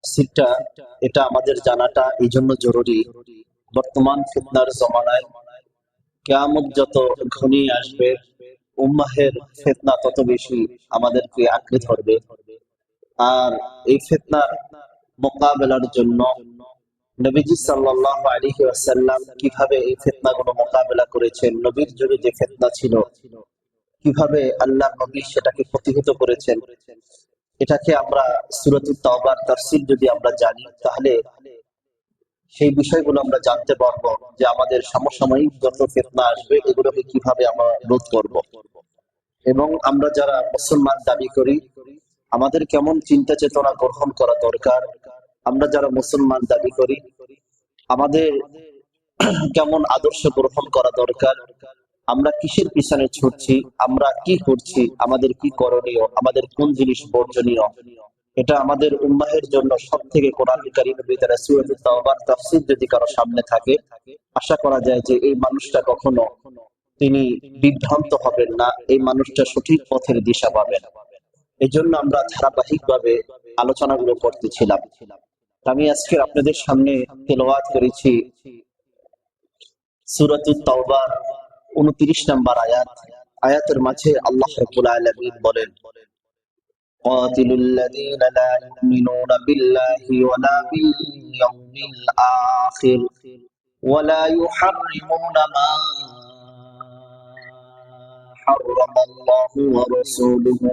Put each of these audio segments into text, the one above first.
তাফসীরটা এটা আমাদের জানাটা এই জন্য জরুরি। বর্তমান ফিতনার জমানায় কিয়ামত যত ঘনিয়ে আসবে, উম্মাহের ফিতনা তত বেশি আমাদেরকে আঁকড়ে ধরবে। আর এই ফিতনার মোকাবেলার জন্য নবীজি সাল্লাল্লাহু আলাইহি ওয়াসাল্লাম কিভাবে এই ফিতনাগুলো মোকাবেলা করেছেন, নবীর যুগে যে ফিতনা ছিল কিভাবে আল্লাহ নবী সেটাকে প্রতিহত করেছেন, এটাকে আমরা সূরাতুত তাওবার তাফসীর যদি আমরা জানি, তাহলে সেই বিষয়গুলো আমরা জানতে পারবো যে আমাদের সমসাময়িক যত ফিতনা আসবে এগুলোকে কিভাবে আমরা রোধ করব। এবং আমরা যারা মুসলমান দাবি করি, আমাদের কেমন চিন্তা চেতনা গ্রহণ করা দরকার। আমরা যারা মুসলমান দাবি করি, আমাদের কেমন আদর্শ গ্রহণ করা দরকার। আমরা কিসের পিছনে ছুটছি, আমরা কি করছি, আমাদের কি করণীয়, আমাদের কোন জিনিস বর্জনীয়, এটা আমাদের উম্মাহের জন্য সব থেকে কোরআন কারীমের ভিতরে সূরাতুত তাওবার তাফসীর যদি কারো সামনে থাকে, আশা করা যায় যে এই মানুষটা কখনো তিনি বিভ্রান্ত হবেন না, এই মানুষটা সঠিক পথের দিশা পাবেন। এই জন্য আমরা ধারাবাহিকভাবে আলোচনাগুলো করতেছিলাম। আমি আজকে আপনাদের সামনে তেলাওয়াত করেছি সূরাতুত তাওবার 29 নম্বর আয়াত। আয়াতের মাঝে আল্লাহ রাব্বুল আলামিন বলেন, قاتلوا الذين لا يؤمنون بالله ولا باليوم الآخر ولا يحرمون ما حرم الله ورسوله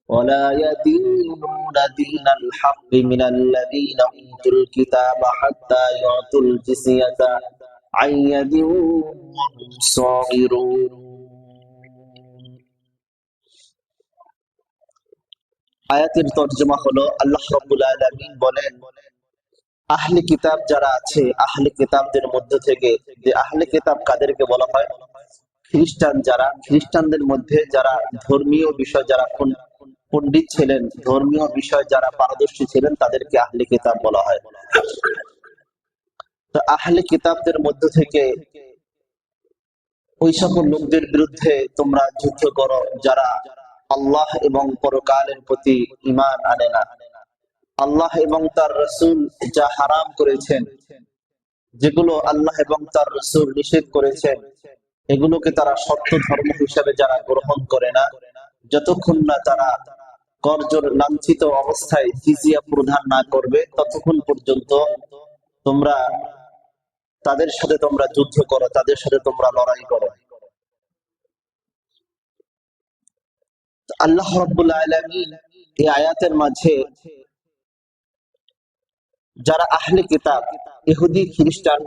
ولا يدينون دين الحق من الذين أوتوا الكتاب حتى يعطوا الجزية عن يد وهم صاغرون। আয়াতের তর্জমা হলো, আল্লাহ রাব্বুল আলামিন বলেন, আহলে কিতাব যারা আছে, আহলে কিতাবদের মধ্য থেকে, যে আহলে কিতাব কাদেরকে বলা হয়? খ্রিস্টান যারা, খ্রিস্টানদের মধ্যে যারা ধর্মীয় বিষয় যারা পণ্ডিত ছিলেন, ধর্মীয় বিষয় যারা পারদর্শী ছিলেন, তাদেরকে আহলে কিতাব বলা হয়। তো আহলে কিতাবদের মধ্য থেকে ওই সকল লোকদের বিরুদ্ধে তোমরা যুদ্ধ করো যারা আল্লাহ এবং পরকালের প্রতি ঈমান আনে না। আল্লাহ এবং তার রাসূল যা হারাম করেছেন, যেগুলো আল্লাহ এবং তার রাসূল নিষেধ করেছেন, এগুলোকে তারা সত্য ধর্ম হিসেবে যারা গ্রহণ করে না, যতক্ষণ না তারা করজোর লাঞ্ছিত অবস্থায় জিজিয়া প্রদান না করবে, ততক্ষণ পর্যন্ত তোমরা তাদের সাথে তোমরা যুদ্ধ করো, তাদের সাথে তোমরা লড়াই করো। আল্লাহ রাব্বুল আলামিন এই আয়াতের মাঝে যারা আহলে কিতাব, ইহুদি খ্রিস্টান,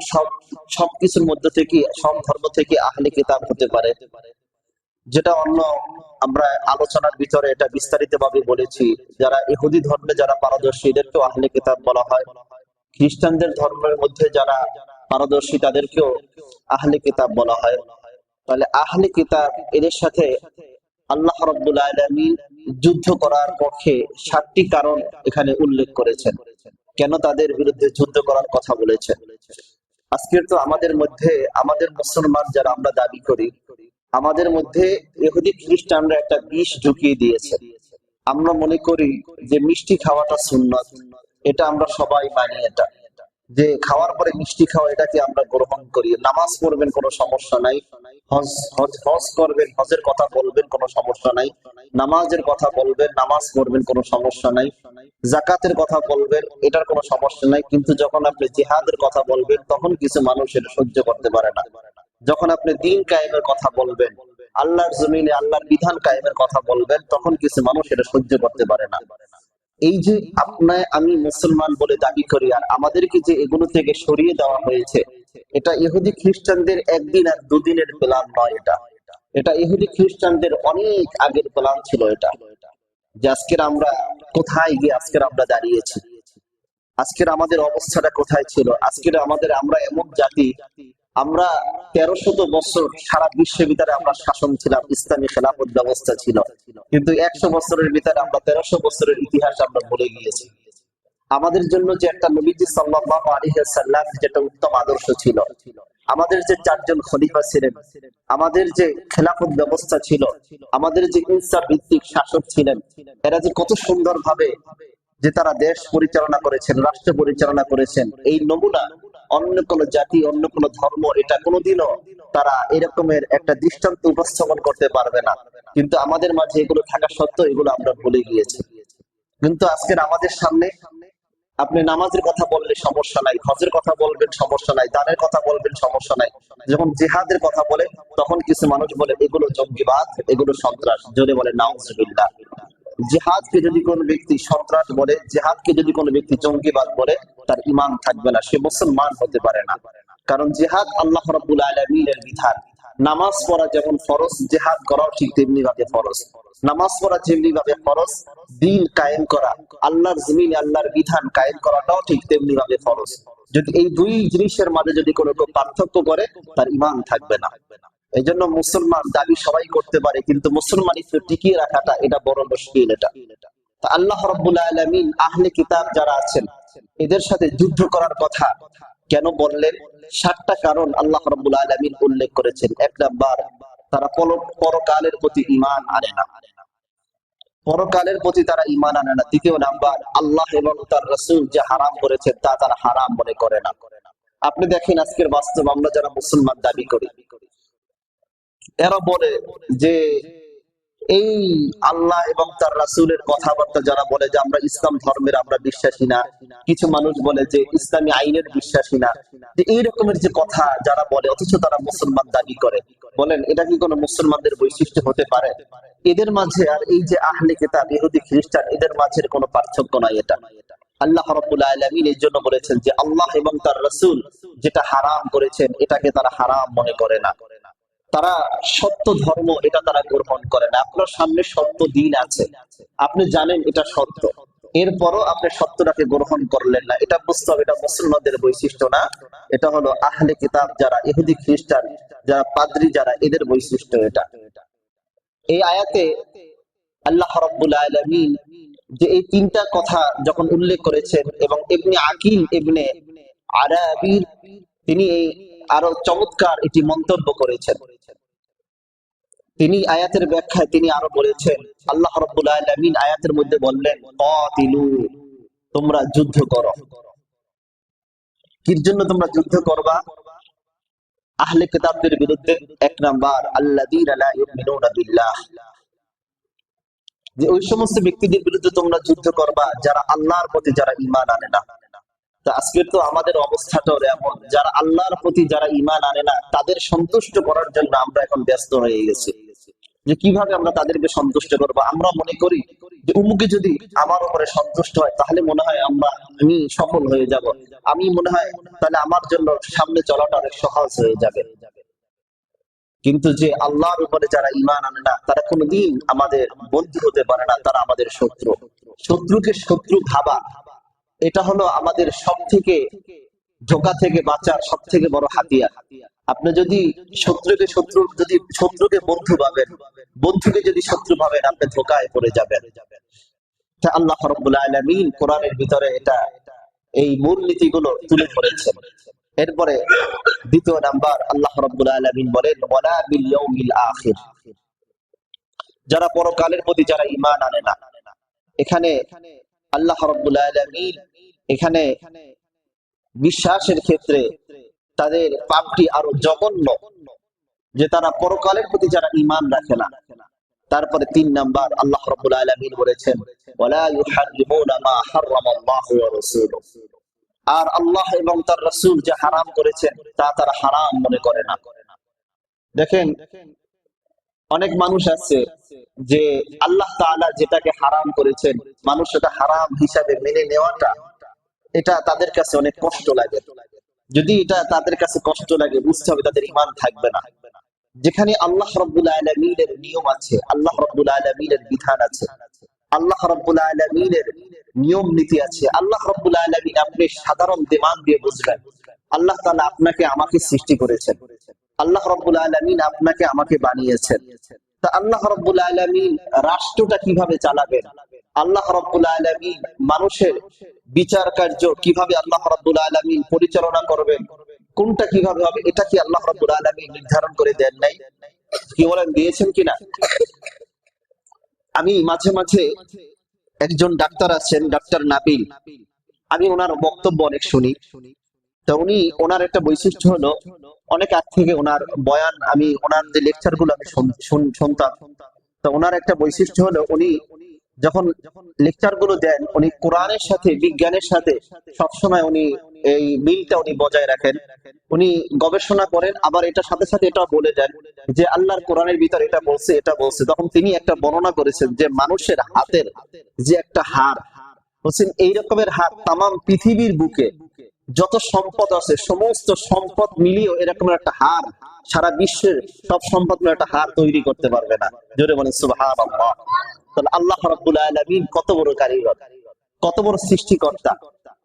সবকিছুর মধ্যে থেকে, সব ধর্ম থেকে আহলে কিতাব হতে পারে, যেটা অন্য আমরা আলোচনার ভিতরে এটা বিস্তারিত ভাবে বলেছি। যারা ইহুদি ধর্মে যারা পারদর্শী এদেরকেও আহলে কিতাব বলা হয়, খ্রিস্টানদের ধর্মের মধ্যে যারা পারদর্শী তাদেরকেও আহলে কিতাব বলা হয়। তাহলে আহলে কিতাব এদের সাথে আল্লাহ রাব্বুল আলামিন যুদ্ধ করার পক্ষে 7টি কারণ এখানে উল্লেখ করেছেন, কেন তাদের বিরুদ্ধে যুদ্ধ করার কথা বলেছেন। আজকের তো আমাদের মধ্যে, আমাদের মুসলমান যারা আমরা দাবি করি, আমাদের মধ্যে ইহুদি খ্রিস্টানরা একটা বিষ ঢুকিয়ে দিয়েছে। আমরা মনে করি যে মিষ্টি খাওয়াটা সুন্নাত, এটা আমরা সবাই মানি, এটা যে খাওয়ার পরে মিষ্টি খাওয়া এটাকে আমরা গ্রহণ করি। নামাজ পড়বেন কোনো সমস্যা নাই, হজ করবেন, হজের কথা বলবেন কোনো সমস্যা নাই, নামাজের কথা বলবেন, নামাজ পড়বেন কোনো সমস্যা নাই, জাকাতের কথা বলবেন, এটার কোনো সমস্যা নাই। কিন্তু যখন আপনি জিহাদের কথা বলবেন তখন কিছু মানুষ এটা সহ্য করতে পারে না। যখন আপনি দ্বীন কায়েমের কথা বলবেন, আল্লাহর জমিনে আল্লাহর বিধান কায়েমের কথা বলবেন, তখন কিছু মানুষ এটা সহ্য করতে পারে না। এই যে আমি মুসলমান বলে দাবি করি, আর আমাদেরকে যে এগুলো থেকে সরিয়ে দেওয়া হয়েছে, এটা ইহুদি খ্রিস্টানদের একদিন আর দুদিনের প্ল্যান নয়। এটা ইহুদি খ্রিস্টানদের অনেক আগের প্ল্যান ছিল। এটা যে আজকের আমরা কোথায় গিয়ে আজকের আমরা দাঁড়িয়েছি, আজকের আমাদের অবস্থাটা কোথায় ছিল, আজকের আমরা এমন জাতি, আমরা 1300 বছর সারা বিশ্বের ভিতরে আমরা শাসন ছিলাম, ইসলামী খেলাফত ব্যবস্থা ছিল, কিন্তু 100 বছরের ভিতরে আমরা 1300 বছরের ইতিহাস আমরা ভুলে গিয়েছি। আমাদের জন্য যে একটা নবীজি সাল্লাল্লাহু আলাইহি ওয়াসাল্লাম যেটা উত্তম আদর্শ ছিল, আমাদের যে 4 জন খলিফা ছিলেন, আমাদের যে খেলাফত ব্যবস্থা ছিল, আমাদের যে ইনসাফ ভিত্তিক শাসক ছিলেন, এরা যে কত সুন্দর ভাবে যে তারা দেশ পরিচালনা করেছেন, রাষ্ট্র পরিচালনা করেছেন, এই নমুনা অন্য কোন জাতি, অন্য কোন ধর্ম এটা কোনোদিনও তারা এরকমের একটা দৃষ্টান্ত উপস্থাপন করতে পারবে না। কিন্তু আমাদের মাঝে এগুলো থাকা সত্ত্বেও এগুলো আমরা ভুলে গিয়েছি। কিন্তু আজকের আমাদের সামনে আপনি নামাজের কথা বললে সমস্যা নাই, হজের কথা বলবেন সমস্যা নাই, দানের কথা বলবেন সমস্যা নাই, যখন জিহাদের কথা বলে তখন কিছু মানুষ বলে এগুলো জঙ্গিবাদ, এগুলো সন্ত্রাস। জোরে বলে নাউজুবিল্লাহ। জিহাদকে যদি কোনো ব্যক্তি সন্ত্রাস বলে, জিহাদকে যদি কোনো ব্যক্তি জঙ্গিবাদ বলে, তার ঈমান থাকবে না, সে মুসলমান হতে পারে না। কারণ জিহাদ আল্লাহ রাব্বুল আলামিনের বিধান। নামাজ পড়া যেমন ফরজ, জিহাদ করাও ঠিক তেমনি ভাবে ফরজ। নামাজ পড়া যেমনি ভাবে ফরজ, দ্বীন কায়েম করা, আল্লাহর জমিনে আল্লাহর বিধান কায়েম করাটাও ঠিক তেমনি ভাবে ফরজ। যদি এই দুই জিনিসের মাঝে যদি কোনো কেউ পার্থক্য করে, তার ঈমান থাকবে না। এই জন্য মুসলমান দাবি সবাই করতে পারে, কিন্তু মুসলমানিত্ব টিকিয়ে রাখাটা এটা বড় মুশকিল। এটা তা আল্লাহ রাব্বুল আলামিন আহলে কিতাব যারা আছেন এদের সাথে যুদ্ধ করার কথা কেন বললেন? 7টা কারণ আল্লাহ রাব্বুল আলামিন উল্লেখ করেছেন। 1 নাম্বার, তারা পরকালের প্রতি ঈমান আনে না, পরকালের প্রতি তারা ঈমান আনে না। 2 নাম্বার, আল্লাহ এবং তার রাসূল যে হারাম করেছেন তা তারা হারাম মনে করে না। আপনি দেখেন আজকের বাস্তব আমরা যারা মুসলমান দাবি করি, এরা বলে যে এই আল্লাহ এবং তার রাসূলের কথাবার্তা যারা বলে যে আমরা ইসলাম ধর্মের আমরা বিশ্বাসী না, কিছু মানুষ বলে যে ইসলামী আইনের বিশ্বাসী না, যে এই রকমের যে কথা যারা বলে অথচ তারা মুসলমান দাবি করে, বলেন এটা কি কোনো মুসলমানদের বৈশিষ্ট্য হতে পারে? এদের মাঝে আর এই যে আহলে কিতাব ইহুদি খ্রিস্টান এদের মাঝের কোনো পার্থক্য নাই। এটা আল্লাহ রাব্বুল আলামিন এর জন্য বলেছেন যে আল্লাহ এবং তার রাসূল যেটা হারাম করেছেন এটাকে তারা হারাম মনে করে না। তারা সত্য ধর্ম এটা তারা গ্রহণ করে না। আপনার সামনে সত্য দিন আছে, আপনি জানেন এটা সত্য, এরপরও আপনি সত্যটাকে গ্রহণ করলেন না, এটা বুঝতে হবে এটা মুসলমানদের বৈশিষ্ট্য না, এটা হলো আহলে কিতাব যারা ইহুদি খ্রিস্টান যারা পাদ্রী যারা এদের বৈশিষ্ট্য এটা। এই আয়াতে আল্লাহ রাব্বুল আলামিন যে এই 3টা কথা যখন উল্লেখ করেছেন এবং ইবনে আকিল ইবনে আরাবীর তিনি এই আরো চমৎকার এটি মন্তব্য করেছেন। তিনি আয়াতের ব্যাখ্যায় তিনি আরো বলেছেন, আল্লাহ রাব্বুল আলামিন আয়াতের মধ্যে বললেন কাতিলু, তোমরা যুদ্ধ করো। কির জন্য তোমরা যুদ্ধ করবা? আহলে কিতাবদের বিরুদ্ধে। 1 নাম্বার, আল্লাযীনা লা ইউমিনুনা বিল্লাহ, যে ওই সমস্ত ব্যক্তিদের বিরুদ্ধে তোমরা যুদ্ধ করবা যারা আল্লাহর প্রতি যারা ঈমান আনে না। তা আজকের তো আমাদের অবস্থাটাও এমন, যারা আল্লাহর প্রতি যারা ঈমান আনে না তাদের সন্তুষ্ট করার জন্য আমরা এখন ব্যস্ত হয়ে গেছি, যে কিভাবে আমরা তাদেরকে সন্তুষ্ট করবো। আমরা মনে করি যে উমুকে যদি আমার উপরে সন্তুষ্ট হয় তাহলে মনে হয় আমি সফল হয়ে যাব, আমি মনে হয় তাহলে আমার জন্য সামনে চলাটা অনেক সহজ হয়ে যাবে। কিন্তু যে আল্লাহর উপরে যারা ঈমান আনে না তারা কোনোদিন আমাদের বন্ধু হতে পারে না, তারা আমাদের শত্রু। শত্রুকে শত্রু ভাবা এটা হলো আমাদের সব থেকে ধোঁকা থেকে বাঁচার সব থেকে বড় হাতিয়ার। আপনি যদি শত্রুকে বন্ধু ভাবেন, বন্ধুকে যদি শত্রু ভাবেন, আপনি ধোঁকায় পড়ে যাবেন। তা আল্লাহ রাব্বুল আলামিন কোরআনের ভিতরে এটা এই মূলনীতিগুলো তুলে ধরেছেন। এরপরে 2 নাম্বার আল্লাহ রাব্বুল আলামিন বলেন ওয়ালা বিল ইয়াউমিল আখির, যারা পরকালের প্রতি যারা ঈমান আনে না। এখানে আল্লাহ রাব্বুল আলামিন এখানে বিশ্বাসের ক্ষেত্রে তাদের পাপটি আরো জঘন্য, যে তারা পরকালের প্রতি যারা ঈমান রাখে না। তারপরে 3 নাম্বার আল্লাহ রাব্বুল আলামিন বলেছেন ওয়ালা ইউহাররিমুনা মা হারামাল্লাহু ওয়া রাসূলুহু, আর আল্লাহ এবং তার রাসূল যে হারাম করেছেন তা তারা হারাম মনে করে না। দেখেন অনেক মানুষ আছে যে আল্লাহ তাআলা যেটাকে হারাম করেছেন মানুষ সেটা হারাম হিসাবে মেনে নেওয়াটা এটা তাদের কাছে অনেক কষ্ট লাগে। যদি এটা তাদের কাছে কষ্ট লাগে বুঝতে হবে তাদের ঈমান থাকবে না। যেখানে আল্লাহ রাব্বুল আলামিনের নিয়ম আছে, আল্লাহ রাব্বুল আলামিনের বিধান আছে, আল্লাহ রাব্বুল আলামিনের নিয়ম নীতি আছে, আল্লাহ রাব্বুল আলামিন আপনি সাধারণ দিমাগ দিয়ে বুঝবেন আল্লাহ তাআলা আপনাকে আমাকে সৃষ্টি করেছেন, আল্লাহ রাব্বুল আলামিন আপনাকে আমাকে বানিয়েছেন। তা আল্লাহ রাব্বুল আলামিন রাষ্ট্রটা কিভাবে চালাবেন, আল্লাহ রাব্বুল আলামিন মানুষের বিচার কার্য কিভাবে আল্লাহ রাব্বুল আলামিন পরিচালনা করবেন, কোনটা কিভাবে হবে, এটা কি আল্লাহ রাব্বুল আলামিন নির্ধারণ করে দেন নাই? কি বলেন, দিয়েছেন কিনা? আমি মাঝে মাঝে একজন ডাক্তার আছেন, ডাক্তার নাবিল। আমি ওনার বক্তব্য অনেক শুনি। তো উনি, ওনার একটা বৈশিষ্ট্য হলো, অনেক আগ থেকে ওনার বয়ান, আমি ওনার যে লেকচার গুলো আমি শুনতাম। তো ওনার একটা বৈশিষ্ট্য হলো, উনি যখন লেকচার গুলো দেন, উনি কোরআনের সাথে বিজ্ঞানের সাথে সবসময় উনি এই মিলটা উনি বজায় রাখেন। উনি গবেষণা করেন, আবার এটার সাথে সাথে এটা বলে দেন যে আল্লাহর কোরআনের ভিতর এটা বলছে, এটা বলছে। তখন তিনি একটা বর্ণনা করেছেন যে মানুষের হাতের যে একটা হাড়, বলছেন এই রকমের হাড় তামাম পৃথিবীর বুকে যত সম্পদ আছে সমস্ত সম্পদ মিলিয়েও এরকম একটা হার সারা বিশ্বের সব সম্পদ মিলে একটা হার তৈরি করতে পারবে না। জোরে বলেন সুবহানাল্লাহ। তাহলে আল্লাহ রাব্বুল আলামিন কত বড় কারিগর, কত বড় সৃষ্টিকর্তা,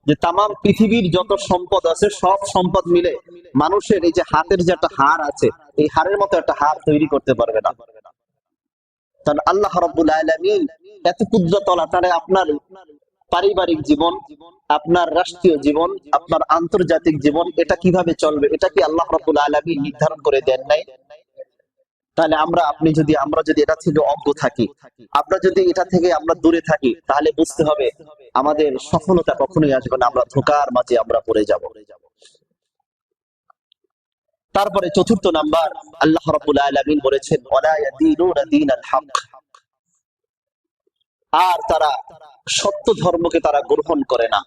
যে তামাম পৃথিবীর যত সম্পদ আছে সব সম্পদ মিলে মানুষের এই যে হাতের যে একটা হার আছে, এই হারের মতো একটা হার তৈরি করতে পারবে না। তাহলে আল্লাহ রাব্বুল আলামিন এত কুদরতওয়ালা, তাহলে আপনার পারিবারিক জীবন, আপনার রাষ্ট্রীয় জীবন, আপনার আন্তর্জাতিক জীবন, এটা কিভাবে চলবে, এটা কি আল্লাহ রাব্বুল আলামিন নির্ধারণ করে দেন নাই? তাহলে আমরা যদি এটা থেকে অজ্ঞ থাকি, আমরা যদি এটা থেকে আমরা দূরে থাকি, তাহলে বুঝতে হবে আমাদের সফলতা কখনোই আসবে না, আমরা ধোঁকার মাঝে আমরা পড়ে যাব। তারপরে চতুর্থ নাম্বার, আল্লাহ রাব্বুল আলামিন বলেছেন ওয়ালা ইয়াদিনুনা দীনাল হক, আর তারা সত্য ধর্মকে তারা গ্রহণ করে না।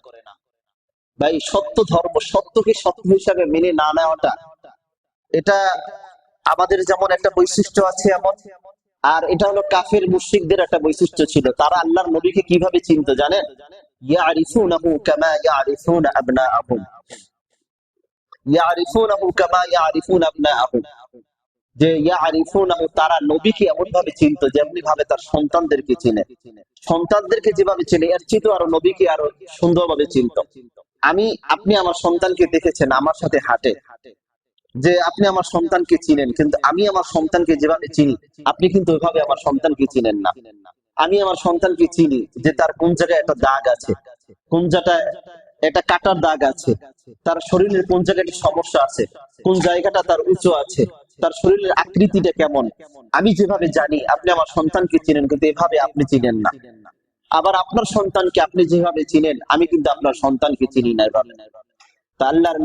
ভাই, সত্য ধর্ম, সত্যকে সত্য হিসাবে মেনে না নেওয়াটা, এটা আমাদের যেমন একটা বৈশিষ্ট্য আছে এমন, আর এটা হলো কাফের মুশরিকদের একটা বৈশিষ্ট্য ছিল। তারা আল্লাহর নবীকে কিভাবে চিনতো জানেন? ইয়ারিফুনাহু কামা ইয়ারিফুনা আবনাআহুম, ইয়ারিফুনাহু কামা ইয়ারিফুনা আবনাআহুম, যে ইয়ারিফুনাহু, তারা নবীকে এমন ভাবে চিনতো যেমনি ভাবে তার সন্তানদেরকে চিনে। সন্তানদেরকে যেভাবে চিনে, এর চেয়ে তো আরো নবীকে আরো সুন্দরভাবে চিনতো। আপনি আমার সন্তানকে দেখেছেন আমার সাথে হাঁটে, যে আপনি আমার সন্তানকে চিনেন, কিন্তু আমি আমার সন্তানকে যেভাবে চিনি আপনি কিন্তু ওইভাবে আমার সন্তানকে চিনেন না। আমি আমার সন্তানকে চিনি যে তার কোন জায়গায় একটা দাগ আছে, কোন জায়গায় একটা কাটার দাগ আছে, তার শরীরের কোন জায়গায় একটা সমস্যা আছে, কোন জায়গাটা তার উঁচু আছে, তার শরীরের আকৃতিটা কেমন। আমি যেভাবে জানি আপনি আমার সন্তানকে চিনেন, কিন্তু এভাবে আপনি চিনেন না। আবার আপনার সন্তানকে আপনি যেভাবে চিনেন আমি কিন্তু আপনার সন্তানকে চিনি না এভাবে। তা আল্লাহর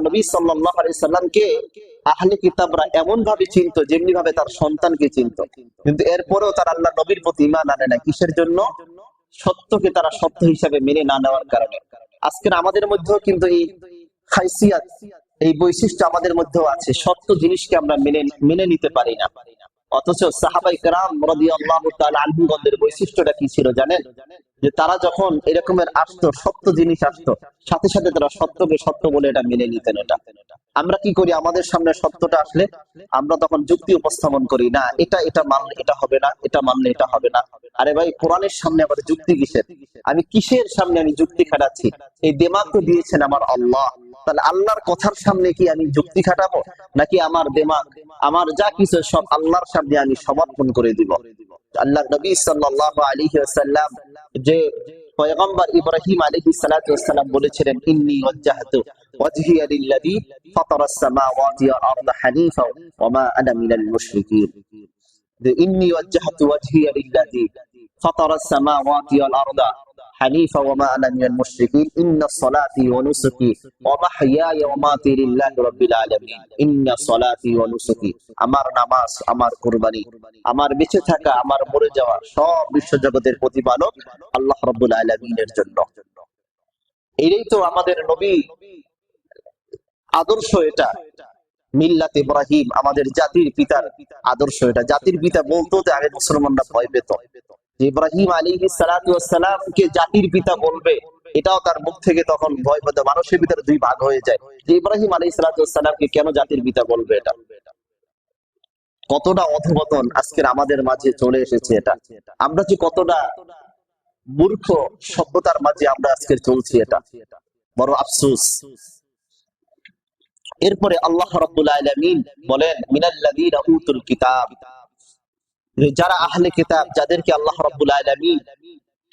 নবী সাল্লাল্লাহু আলাইহি সাল্লামকে আহলে কিতাবরা এমন ভাবে চিনতো যেমনি ভাবে তার সন্তানকে চিনতো, কিন্তু এরপরেও তারা আল্লাহ নবীর প্রতি ঈমান আনে না। কিসের জন্য? সত্যকে তারা সত্য হিসাবে মেনে না নেওয়ার কারণে। আজকের আমাদের মধ্যেও কিন্তু এই খাইসিয়াত, এই বৈশিষ্ট্য আমাদের মধ্যেও আছে। সত্য জিনিসকে আমরা মেনে নিতে পারি না। অথচ সাহাবায়ে কেরাম রাদিয়াল্লাহু তাআলা আনহুগণদের বৈশিষ্ট্যটা কি ছিল জানেন? যে তারা যখন এরকমের আসতো, সত্য জিনিস আসতো, সাথে সাথে তারা সত্যকে সত্য বলে এটা মেনে নিতেন। এটা আমরা কি করি? আমাদের সামনে সত্যটা আসলে আমরা তখন যুক্তি উপস্থাপন করি, না এটা এটা মানলে এটা হবে না, এটা মানলে এটা হবে না। আরে ভাই, কোরআনের সামনে আবার যুক্তি কিসের? আমি কিসের সামনে আমি যুক্তি খাটাচ্ছি? এই দিমাগ তো দিয়েছেন আমার আল্লাহ। তাহলে আল্লাহর কথার সামনে কি আমি যুক্তি খাটাবো, নাকি আমার দিমাগ, আমার যা কিছু সব আল্লাহর সামনে আমি সমর্পণ করে দিব? আল্লাহ নবী সাল্লাল্লাহু আলাইহি ওয়াসাল্লাম, যে পয়গম্বর ইব্রাহিম আলাইহিস সালাতু ওয়াসসালাম বলেছিলেন, ইন্নী ওয়াজ্জাহতু ওয়াজহিয়া লিল্লাযী ফাতারাস সামাওয়াতি ওয়াল আরদা হানিফা ওয়া মা আনা মিনাল মুশরিকিন। যে ইন্নী ওয়াজ্জাহতু ওয়াজহিয়া লিল্লাযী ফাতারাস সামাওয়াতি ওয়াল আরদা হানিফা ওয়া মা আনা মিনাল মুশরিকিন ইন্না সলাতি ওয়া নুসুকি ওয়া মাহইয়ায়া ওয়া মামাতি লিল্লাহি রাব্বিল আলামিন ইন্না সলাতি ওয়া নুসুকি, আমার নামাজ, আমার কুরবানি, আমার বেঁচে থাকা, আমার মরে যাওয়া সব বিশ্বজগতের প্রতিপালক আল্লাহ রাব্বুল আলামিনের জন্য। এটাই তো আমাদের নবী আদর্শ। এটা মিল্লাত ইব্রাহিম, আমাদের জাতির পিতার আদর্শ। এটা জাতির পিতা বলতো যে আগে মুসলমানরা ভয় পেত, যে ইব্রাহিম আলাইহিস সালাতু ওয়াস সালামকে জাতির পিতা বলবে, এটাও তার মুখ থেকে তখন ভয় পেত। মানুষের ভিতরে দুই ভাগ হয়ে যায় যে ইব্রাহিম আলাইহিস সালাতু ওয়াস সালামকে কেন জাতির পিতা বলবে। এটা কতটা অধঃপতন আজকের আমাদের মাঝে চলে এসেছে। এটা আমরা যে কতটা মূর্খ সভ্যতার মাঝে আমরা আজকে চলছি, এটা বড় আফসোস। এরপরে আল্লাহ রাব্বুল আলামিন বলেন, মিনাল্লাযীনা উতুল কিতাব, যারা আহলে কিতাব, যাদেরকে আল্লাহ রাব্বুল আলামিন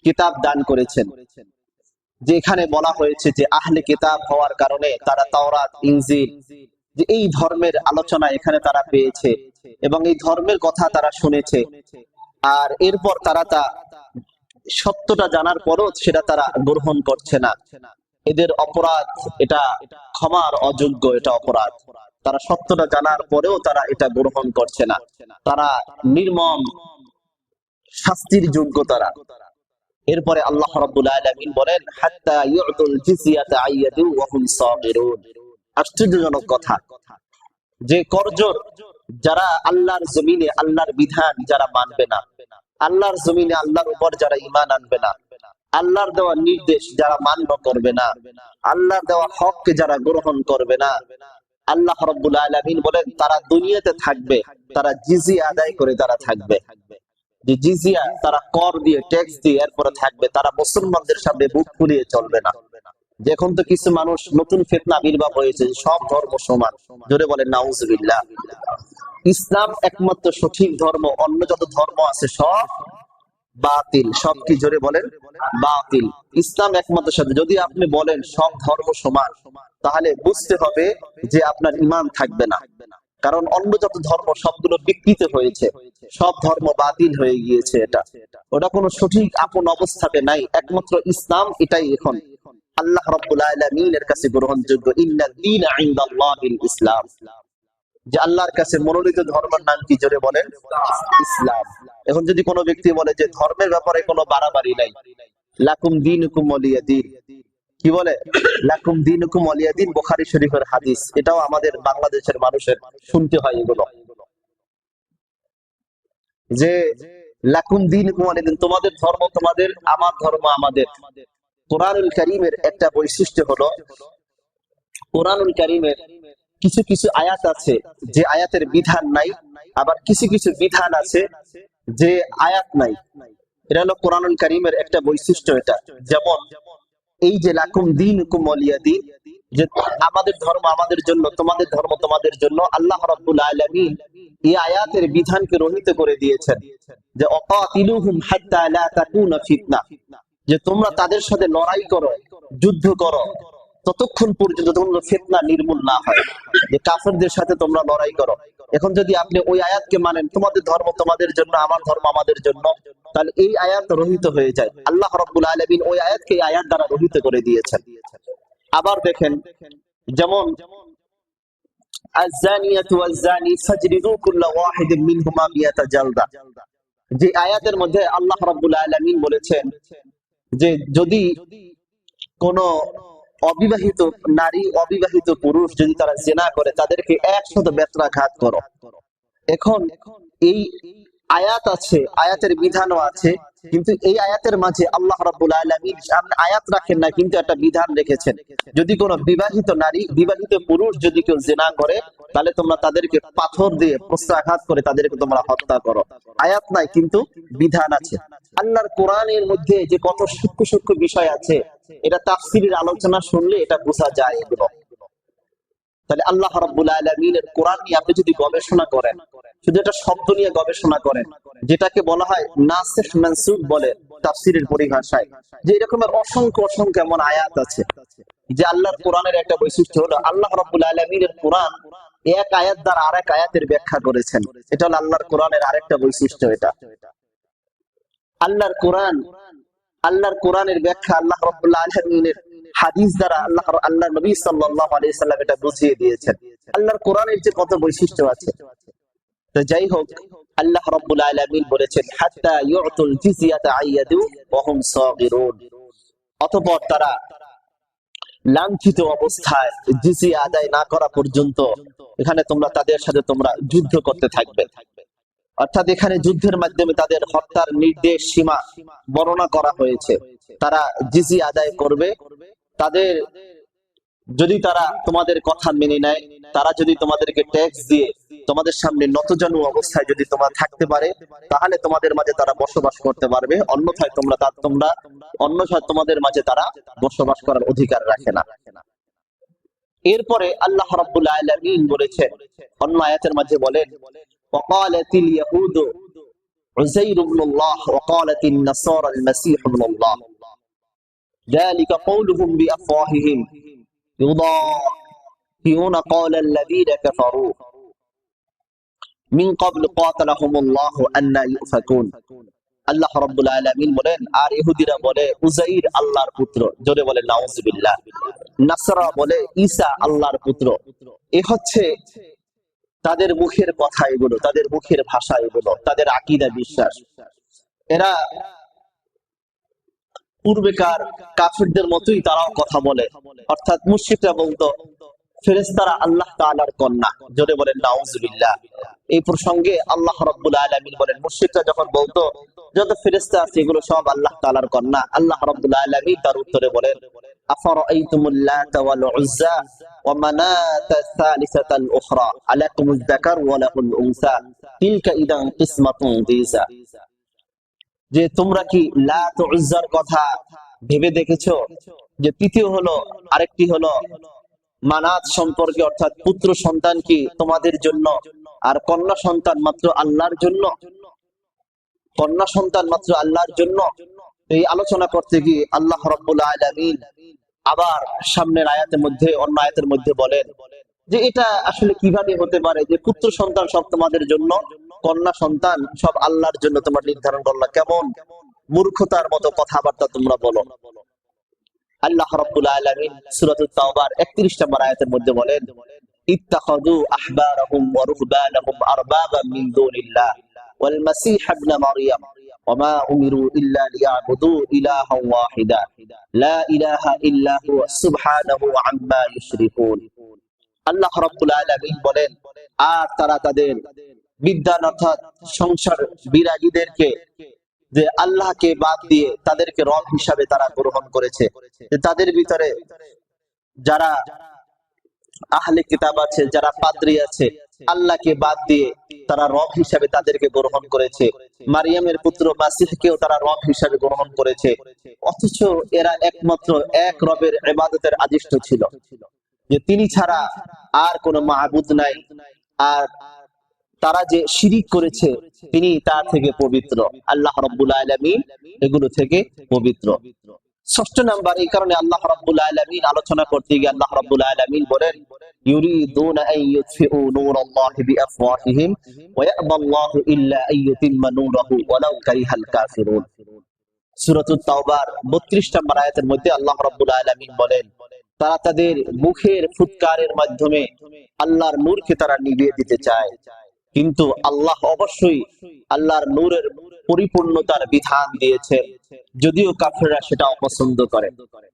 কিতাব দান করেছেন। যে এখানে বলা হয়েছে যে আহলে কিতাব হওয়ার কারণে তারা তাওরাত, ইনজিল, যে এই ধর্মের আলোচনা এখানে তারা পেয়েছে এবং এই ধর্মের কথা তারা শুনেছে। আর এরপর তারা তা সত্যটা জানার পরও সেটা তারা গ্রহণ করছে না। এদের অপরাধ, এটা ক্ষমার অযোগ্য, এটা অপরাধ। তারা সত্যটা জানার পরেও তারা এটা গ্রহণ করছে না, তারা নির্মম শাস্তির যোগ্য তারা। এরপরে আল্লাহ রাব্বুল আলামিন বলেন, হাত্তা ইউতুল জিজিয়াতা আইয়াদু ওয়া হুম সাগিরুন। আশ্চর্যজনক কথা যে করজোর যারা আল্লাহর জমিনে আল্লাহর বিধান যারা মানবে না, আল্লাহর জমিনে আল্লাহর উপর যারা ঈমান আনবে না, আল্লাহর দেওয়া নির্দেশ যারা মান্য করবে না, আল্লাহর দেওয়া হককে যারা গ্রহণ করবে না, আল্লাহ রাব্বুল আলামিন বলেন তারা দুনিয়াতে থাকবে, তারা জিজিয়া আদায় করে তারা থাকবে। যে জিজিয়া তারা কর দিয়ে, ট্যাক্স দিয়ে এরপরে থাকবে, তারা মুসলমানদের সামনে বুক ফুলিয়ে চলবে না। এখন তো কিছু মানুষ নতুন ফিতনা আবির্ভাব হয়েছে, সব ধর্ম সমান। জোরে বলেন নাউজুবিল্লাহ। ইসলাম একমাত্র সঠিক ধর্ম, অন্য যত ধর্ম আছে সব বাতিল। সব কি? জোরে বলেন বাতিল। ইসলাম একমাত্র সত্য। যদি আপনি বলেন সব ধর্ম সমান, তাহলে বুঝতে হবে যে আপনার ঈমান থাকবে না। কারণ অন্য যত ধর্ম সবগুলো বিকৃত হয়েছে, সব ধর্ম বাতিল হয়ে গিয়েছে। ওটা কোনো সঠিক আপন অবস্থাতে নাই। একমাত্র ইসলাম, এটাই এখন আল্লাহ রাব্বুল আলামিনের কাছে গ্রহণযোগ্য। ইন্নাদ দীনা ইনদাল্লাহিল ইসলাম। যে আল্লাহর কাছে মনোনীত ধর্মের নাম কি? জোরে বলেন ইসলাম। এখন যদি কোনো ব্যক্তি বলে যে ধর্মের ব্যাপারে কোনো বাড়াবাড়ি নাই, লাকুম দীনুকুম ওয়ালিয়া দীন, কি বলে? লাকুম দীনুকুম ওয়ালিয়া দীন, বুখারী শরীফের হাদিস। এটাও আমাদের বাংলাদেশের মানুষের শুনতে হয় এগুলো, যে লাকুম দীনুকুম ওয়ালিয়া দীন, তোমাদের ধর্ম তোমাদের, আমার ধর্ম আমাদের। কোরআনুল কারীমের একটা বৈশিষ্ট্য হলো, কোরআনুল কারীমের কিছু কিছু আয়াত আছে যে আয়াতের বিধান নাই, আবার কিছু কিছু বিধান আছে যে আয়াত নাই। এটা হলো কোরআনুল কারীমের একটা বৈশিষ্ট্য। এটা যেমন এই যে লাকুম দীনুকুম ওয়ালিয়া দীন, যে আমাদের ধর্ম আমাদের জন্য, তোমাদের ধর্ম তোমাদের জন্য, আল্লাহ রাব্বুল আলামিন এই আয়াতের বিধানকে রহিত করে দিয়েছেন যে অকাতিলুহুম হাত্তা লা তাকুনা ফিতনা, যে তোমরা তাদের সাথে লড়াই করো, যুদ্ধ করো ততক্ষণ পর্যন্ত যতক্ষণ ফিতনা নির্মূল না হয়, যে কাফেরদের সাথে তোমরা লড়াই করো। এখন যদি আপনি ওই আয়াতকে মানেন, তোমাদের ধর্ম তোমাদের জন্য, আমার ধর্ম আমাদের জন্য, তাহলে এই আয়াত রহিত হয়ে যায়। আল্লাহ রাব্বুল আলামিন ওই আয়াতকে এই আয়াত দ্বারা রহিত করে দিয়েছেন। আবার দেখেন, যেমন আয-যানিয়াতু ওয়াজ-যানি ফাজরিদু কুল্লা ওয়াহিদিন মিনহুমা মিয়াতা জালদা, যে আয়াতের মধ্যে আল্লাহ রাব্বুল আলামিন বলেছেন যে যদি কোন অবিবাহিত নারী, অবিবাহিত পুরুষ যদি তারা জিনা করে, তাদেরকে 100 বেত্রাঘাত করো। এখন এই আয়াত আছে, আয়াতের বিধানও আছে, কিন্তু এই আয়াতের মাঝে আল্লাহ রাব্বুল আলামিন আয়াত রাখেন না, কিন্তু একটা বিধান রেখেছেন। যদি কোনো বিবাহিত নারী, বিবাহিত পুরুষ যদি কেউ জিনা করে, তাহলে তোমরা তাদেরকে পাথর দিয়ে প্রস্ত্রাঘাত করে তাদেরকে তোমরা হত্যা করো। আয়াত নাই, কিন্তু বিধান আছে। আল্লাহর কোরআনের মধ্যে যে কত সূক্ষ্ম সূক্ষ্ম বিষয় আছে, এটা তাফসীরের আলোচনা শুনলে এটা বোঝা যায় এগুলো। তাহলে আল্লাহ রাব্বুল আলামিনের কোরআন নিয়ে আপনি যদি গবেষণা করেন, শুধু এটা শব্দ নিয়ে গবেষণা করেন, যেটাকে বলা হয় নাসিখ মানসুখ বলে তাফসীরের পরিভাষায়, যে এরকমের অসংখ্য অসংখ্য এমন আয়াত আছে। যে আল্লাহর কোরআনের একটা বৈশিষ্ট্য হলো আল্লাহ রাব্বুল আলামিনের কোরআন এক আয়াত দ্বারা আরেক আয়াতের ব্যাখ্যা করেছেন। এটা হলো আল্লাহর কোরআনের আরেকটা বৈশিষ্ট্য। এটা আল্লাহর কোরআন, আল্লাহর কোরআনের ব্যাখ্যা আল্লাহ রাব্বুল আলামিনের হাদিস দ্বারা আল্লাহর নবী সাল্লাল্লাহু আলাইহি সাল্লাম এটা বুঝিয়ে দিয়েছেন। আল্লাহর কোরআনের যে কত বৈশিষ্ট্য আছে। তো যাই হোক, আল্লাহ রাব্বুল আলামিন বলেছেন হাত্তা ইউতুল জিজিয়াতা আইয়াদু ওয়া হুম সাগিরুন, অতঃপর তারা লাঞ্ছিত অবস্থায় জিজিয়া আদায় না করা পর্যন্ত এখানে তোমরা তাদের সাথে তোমরা যুদ্ধ করতে থাকবে। অর্থাৎ এখানে যুদ্ধের মাধ্যমে তাদের হত্যার নির্দেশ সীমা বর্ণনা করা হয়েছে। তারা জিজিয়া আদায় করবে। তাদের যদি তারা তোমাদের কথা মেনে নেয়, তারা যদি তোমাদেরকে ট্যাক্স দিয়ে তোমাদের সামনে নতজানু অবস্থায় যদি তোমরা থাকতে পারে, তাহলে তোমাদের মাঝে তারা বসবাস করতে পারবে। অন্যথায় অন্যথায় তোমাদের মাঝে তারা বসবাস করার অধিকার রাখে না। এরপরে আল্লাহ রাব্বুল আলামিন বলেছেন অন্য আয়াতের মাঝে বলেন, ওয়াকালাতিল ইয়াহুদু উযাইর ইবনুল্লাহ ওয়াকালাতিন নাসারা আল মাসীহ ইবনুল্লাহ যালিকা কওলুহুম বিআফওয়াহিহিম يضاهئون قول الذين كفروا من قبل قاتلهم الله أن يؤفكون আল্লাহ রাব্বুল আলামিন বলেন, আর ইহুদিরা বলে উযাইর আল্লাহর পুত্র, জোরে বলে নাউযুবিল্লাহ। নাসারা বলে ঈসা আল্লাহর পুত্র। এ হচ্ছে তাদের মুখের কথা, এগুলো তাদের মুখের ভাষা, এগুলো তাদের আকীদা বিশ্বাস। এরা পূর্বেকার কাফিরদের মতোই তারাও কথা বলে, অর্থাৎ মুশরিকরা বলতো ফেরেশতারা আল্লাহ তাআলার কন্যা, জোরে বলেন নাউযুবিল্লাহ। এই প্রসঙ্গে আল্লাহ রাব্বুল আলামিন বলেন, মুশরিকরা যখন বলতো যত ফেরেশতা আছে এগুলো সব আল্লাহ তাআলার কন্যা, আল্লাহ রাব্বুল আলামিন তার উত্তরে বলেন, আফারাআইতুমুল লাতা ওয়াল উযযা ওয়া মানাতা সালিসাতাল উখরা আলাকুমুয যাকার ওয়া লাহুল উনসা তিলকা ইদান কিসমাতুন দিজা। যে তোমরা কি লাত ও উজ্জার কথা ভেবে দেখেছো যে তৃতীয় হলো, আরেকটি হলো মানাত সম্পর্কে, অর্থাৎ পুত্র সন্তান কি তোমাদের জন্য আর কন্যা সন্তান মাত্র আল্লাহর জন্য, কন্যা সন্তান মাত্র আল্লাহর জন্য। এই আলোচনা করতে গিয়ে আল্লাহ রাব্বুল আলামিন আবার সামনের আয়াতের মধ্যে, অন্য আয়াতের মধ্যে বলেন যে এটা আসলে কিভাবে হতে পারে যে পুত্র সন্তান সব তোমাদের জন্য, কন্যা সন্তান সব আল্লাহর জন্য তোমরা নির্ধারণ করলা, কেমন মূর্খতার মতো কথাবার্তা তোমরা বলো। আল্লাহ রাব্বুল আলামিন সূরাতুত তাওবার 31 নম্বর আয়াতের মধ্যে বলেন, ইত্তাখাযু আহবারাহুম ওয়া রুহবানাহুম আরবাবাম মিন দুনিল্লাহ ওয়াল মাসীহ ইবনে মারইয়াম ওয়া মা উমিরু ইল্লা লিয়াবুদু ইলাহান ওয়াহিদা লা ইলাহা ইল্লা হুয়া সুবহানাহু আম্মা ইউশরিকুন। আল্লাহ রাব্বুল আলামিন বলেন, আর তারা তাদের বিদ্যান অর্থাৎ সংসার বিরাগীদেরকে যে আল্লাহকে বাদ দিয়ে তাদেরকে রব হিসাবে তারা গ্রহণ করেছে। তাদের ভিতরে যারা আহলে কিতাব আছে, যারা পাদ্রী আছে, আল্লাহকে বাদ দিয়ে তারা রব হিসাবে তাদেরকে গ্রহণ করেছে। মারিয়ামের পুত্র মাসিহকেও তারা রব হিসাবে গ্রহণ করেছে, অথচ এরা একমাত্র এক রবের ইবাদতের আদিষ্ট ছিল, যে তিনি ছাড়া আর কোনো মাবুদ নাই। আর তারা যে শিরিক করেছে তিনি তার থেকে পবিত্র, আল্লাহ রাব্বুল আলামিন এগুলো থেকে পবিত্র। ষষ্ঠ নাম্বার, এই কারণে আল্লাহ রাব্বুল আলামিন আলোচনা করতে গিয়ে আল্লাহ রাব্বুল আলামিন বলেন, ইউরিদুনা আন ইউতফিউ নূরাল্লাহি বিআফওয়াহিহিম ওয়া ইয়াবাল্লাহু ইল্লা আন ইউতিম্মা নূরাহু ওয়ালাউ কারিহাল কাফিরুন। সূরাতুত তাওবার 32 নম্বর আয়াতের মধ্যে আল্লাহ রাব্বুল আলামিন বলেন, তারা তাদের মুখের ফুৎকারের মাধ্যমে আল্লাহর নূরকে তারা নিভিয়ে দিতে চায়, কিন্তু আল্লাহ অবশ্যই আল্লাহর নূরের পরিপূর্ণতার বিধান দিয়েছেন, যদিও কাফেররা সেটা অপছন্দ করে।